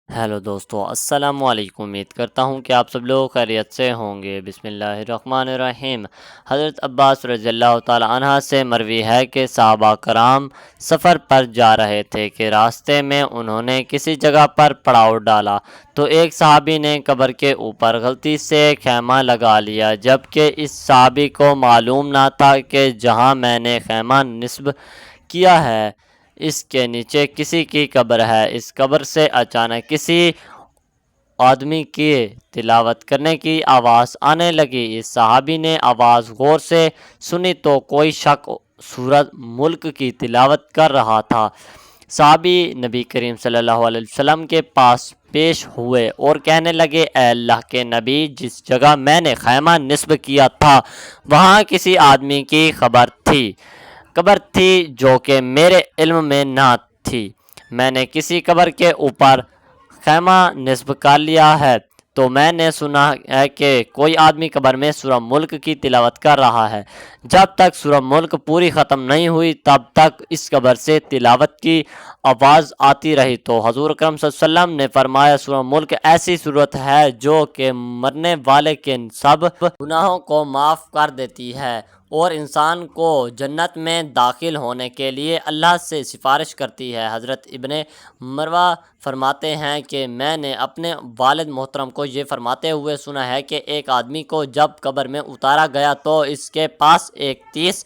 Hello دوستو، السلام علیکم۔ امید کرتا ہوں کہ آپ سب لوگ خیریت سے ہوں گے۔ بسم اللہ الرحمن الرحیم۔ حضرت عباس رضی اللہ تعالی عنہ سے مروی ہے کہ صحابہ کرام سفر پر جا رہے تھے کہ راستے میں انہوں نے کسی جگہ پر پڑاؤ ڈالا تو ایک صحابی نے قبر کے اوپر غلطی سے خیمہ لگا لیا، جبکہ اس صحابی کو معلوم نہ تھا کہ جہاں میں نے خیمہ نصب کیا ہے اس کے نیچے کسی کی قبر ہے۔ اس قبر سے اچانک کسی آدمی کی تلاوت کرنے کی آواز آنے لگی۔ اس صحابی نے آواز غور سے سنی تو کوئی شخص سورۃ ملک کی تلاوت کر رہا تھا۔ صحابی نبی کریم صلی اللہ علیہ وسلم کے پاس پیش ہوئے اور کہنے لگے، اے اللہ کے نبی، جس جگہ میں نے خیمہ نصب کیا تھا وہاں کسی آدمی کی قبر تھی جو کہ میرے علم میں نہ تھی۔ میں نے کسی قبر کے اوپر خیمہ نصب کر لیا ہے تو میں نے سنا ہے کہ کوئی آدمی قبر میں سورہ ملک کی تلاوت کر رہا ہے۔ جب تک سورہ ملک پوری ختم نہیں ہوئی تب تک اس قبر سے تلاوت کی آواز آتی رہی تو حضور اکرم صلی اللہ علیہ وسلم نے فرمایا، سورہ ملک ایسی صورت ہے جو کہ مرنے والے کے سب گناہوں کو معاف کر دیتی ہے اور انسان کو جنت میں داخل ہونے کے لیے اللہ سے سفارش کرتی ہے۔ حضرت ابن مروہ فرماتے ہیں کہ میں نے اپنے والد محترم کو یہ فرماتے ہوئے سنا ہے کہ ایک آدمی کو جب قبر میں اتارا گیا تو اس کے پاس ایک 30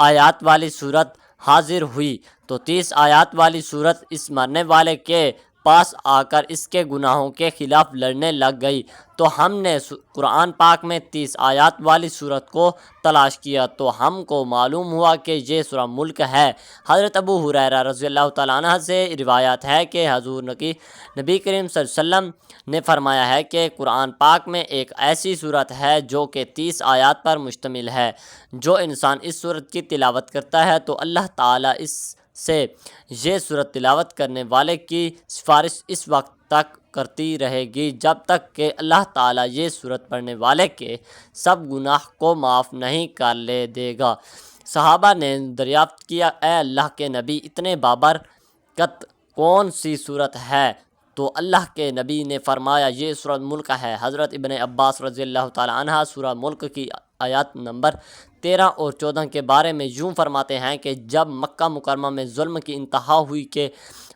آیات والی سورت حاضر ہوئی تو 30 آیات والی سورت اس مرنے والے کے پاس آ کر اس کے گناہوں کے خلاف لڑنے لگ گئی تو ہم نے قرآن پاک میں 30 آیات والی سورت کو تلاش کیا تو ہم کو معلوم ہوا کہ یہ سورہ ملک ہے۔ حضرت ابو ہریرہ رضی اللہ تعالیٰ عنہ سے روایت ہے کہ حضور نبی کریم صلی اللہ علیہ وسلم نے فرمایا ہے کہ قرآن پاک میں ایک ایسی سورت ہے جو کہ 30 آیات پر مشتمل ہے۔ جو انسان اس سورت کی تلاوت کرتا ہے تو اللہ تعالیٰ اس سے یہ سورت تلاوت کرنے والے کی سفارش اس وقت تک کرتی رہے گی جب تک کہ اللہ تعالیٰ یہ سورت پڑھنے والے کے سب گناہ کو معاف نہیں کر لے دے گا۔ صحابہ نے دریافت کیا، اے اللہ کے نبی، اتنے بابرکت کون سی صورت ہے؟ تو اللہ کے نبی نے فرمایا، یہ سورۃ ملک ہے۔ حضرت ابن عباس رضی اللہ تعالی عنہ سورہ ملک کی آیات نمبر 13 اور 14 کے بارے میں یوں فرماتے ہیں کہ جب مکہ مکرمہ میں ظلم کی انتہا ہوئی کہ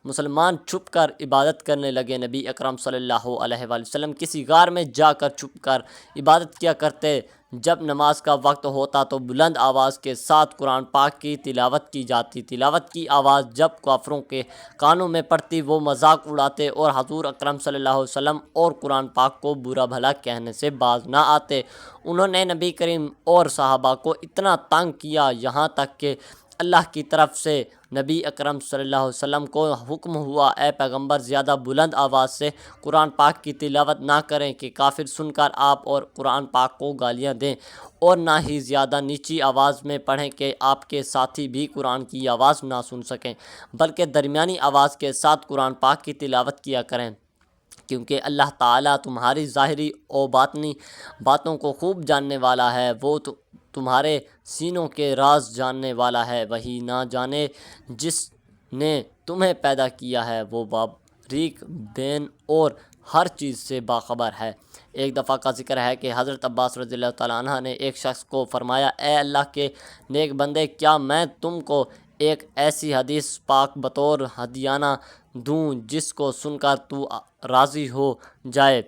مسلمان چھپ کر عبادت کرنے لگے، نبی اکرم صلی اللہ علیہ وآلہ وسلم کسی غار میں جا کر چھپ کر عبادت کیا کرتے۔ جب نماز کا وقت ہوتا تو بلند آواز کے ساتھ قرآن پاک کی تلاوت کی جاتی۔ تلاوت کی آواز جب کافروں کے کانوں میں پڑتی وہ مذاق اڑاتے اور حضور اکرم صلی اللہ علیہ وسلم اور قرآن پاک کو برا بھلا کہنے سے باز نہ آتے۔ انہوں نے نبی کریم اور صحابہ کو اتنا تنگ کیا یہاں تک کہ اللہ کی طرف سے نبی اکرم صلی اللہ علیہ وسلم کو حکم ہوا، اے پیغمبر، زیادہ بلند آواز سے قرآن پاک کی تلاوت نہ کریں کہ کافر سن کر آپ اور قرآن پاک کو گالیاں دیں، اور نہ ہی زیادہ نیچی آواز میں پڑھیں کہ آپ کے ساتھی بھی قرآن کی آواز نہ سن سکیں، بلکہ درمیانی آواز کے ساتھ قرآن پاک کی تلاوت کیا کریں، کیونکہ اللہ تعالیٰ تمہاری ظاہری و باطنی باتوں کو خوب جاننے والا ہے۔ وہ تمہارے سینوں کے راز جاننے والا ہے۔ وہی نہ جانے جس نے تمہیں پیدا کیا ہے، وہ باریک بین اور ہر چیز سے باخبر ہے۔ ایک دفعہ کا ذکر ہے کہ حضرت عباس رضی اللہ تعالیٰ عنہ نے ایک شخص کو فرمایا، اے اللہ کے نیک بندے، کیا میں تم کو ایک ایسی حدیث پاک بطور ہدیانہ دوں جس کو سن کر تو راضی ہو جائے؟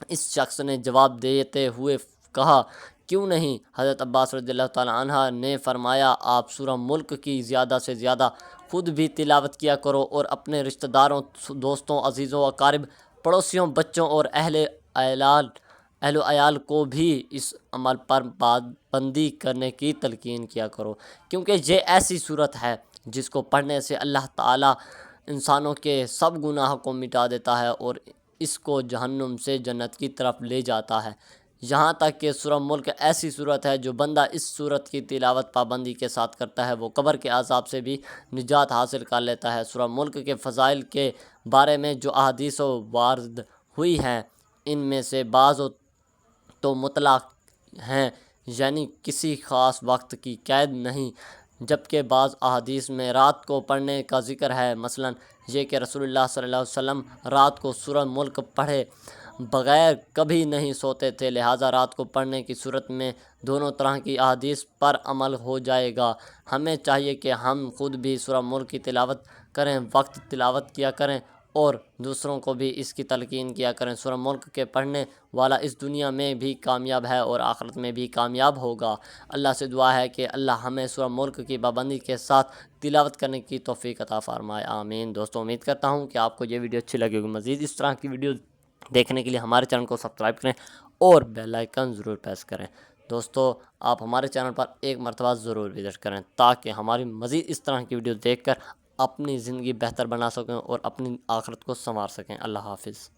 اس شخص نے جواب دیتے ہوئے کہا، کیوں نہیں؟ حضرت عباس رضی اللہ تعالیٰ عنہ نے فرمایا، آپ سورہ ملک کی زیادہ سے زیادہ خود بھی تلاوت کیا کرو اور اپنے رشتہ داروں، دوستوں، عزیزوں، اقارب، پڑوسیوں، بچوں اور اہل و عیال کو بھی اس عمل پر پابندی کرنے کی تلقین کیا کرو، کیونکہ یہ ایسی صورت ہے جس کو پڑھنے سے اللہ تعالیٰ انسانوں کے سب گناہ کو مٹا دیتا ہے اور اس کو جہنم سے جنت کی طرف لے جاتا ہے۔ یہاں تک کہ سورہ ملک ایسی صورت ہے جو بندہ اس صورت کی تلاوت پابندی کے ساتھ کرتا ہے وہ قبر کے عذاب سے بھی نجات حاصل کر لیتا ہے۔ سورہ ملک کے فضائل کے بارے میں جو احادیث وارد ہوئی ہیں ان میں سے بعض تو مطلق ہیں، یعنی کسی خاص وقت کی قید نہیں، جبکہ بعض احادیث میں رات کو پڑھنے کا ذکر ہے، مثلا یہ کہ رسول اللہ صلی اللہ علیہ وسلم رات کو سورہ ملک پڑھے بغیر کبھی نہیں سوتے تھے، لہٰذا رات کو پڑھنے کی صورت میں دونوں طرح کی احادیث پر عمل ہو جائے گا۔ ہمیں چاہیے کہ ہم خود بھی سورہ ملک کی تلاوت کریں، وقت تلاوت کیا کریں اور دوسروں کو بھی اس کی تلقین کیا کریں۔ سورہ ملک کے پڑھنے والا اس دنیا میں بھی کامیاب ہے اور آخرت میں بھی کامیاب ہوگا۔ اللہ سے دعا ہے کہ اللہ ہمیں سورہ ملک کی پابندی کے ساتھ تلاوت کرنے کی توفیق عطا فرمائے، آمین۔ دوستوں امید کرتا ہوں کہ آپ کو یہ ویڈیو اچھی لگے گی۔ مزید اس طرح کی ویڈیو دیکھنے کے لیے ہمارے چینل کو سبسکرائب کریں اور بیل آئیکن ضرور پریس کریں۔ دوستو آپ ہمارے چینل پر ایک مرتبہ ضرور وزٹ کریں تاکہ ہماری مزید اس طرح کی ویڈیو دیکھ کر اپنی زندگی بہتر بنا سکیں اور اپنی آخرت کو سنوار سکیں۔ اللہ حافظ۔